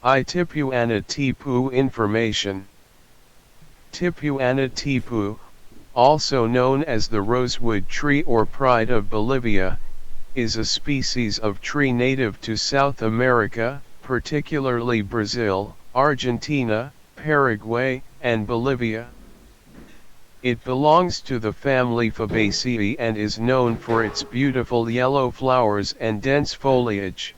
Tipuana tipu information. Tipuana tipu, also known as the rosewood tree or pride of Bolivia, is a species of tree native to South America, particularly Brazil, Argentina, Paraguay, and Bolivia. It belongs to the family Fabaceae and is known for its beautiful yellow flowers and dense foliage.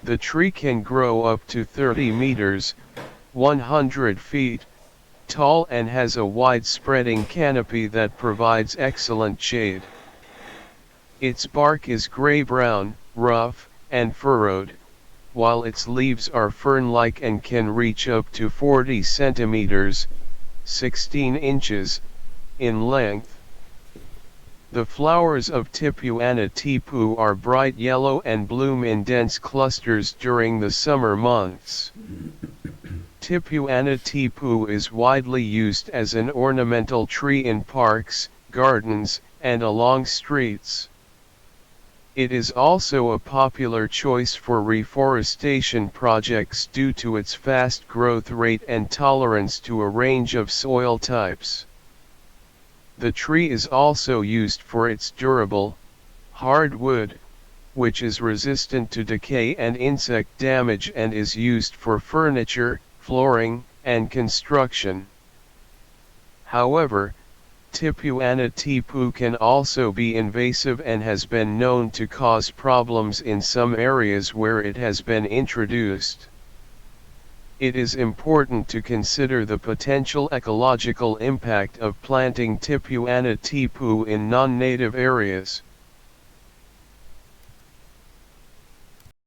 The tree can grow up to 30 meters, 100 feet, tall and has a wide spreading canopy that provides excellent shade. Its bark is gray-brown, rough, and furrowed, while its leaves are fern-like and can reach up to 40 centimeters, 16 inches, in length. The flowers of Tipuana tipu are bright yellow and bloom in dense clusters during the summer months. Tipuana tipu is widely used as an ornamental tree in parks, gardens, and along streets. It is also a popular choice for reforestation projects due to its fast growth rate and tolerance to a range of soil types. The tree is also used for its durable, hard wood, which is resistant to decay and insect damage and is used for furniture, flooring, and construction. However, Tipuana tipu can also be invasive and has been known to cause problems in some areas where it has been introduced. It is important to consider the potential ecological impact of planting Tipuana tipu in non-native areas.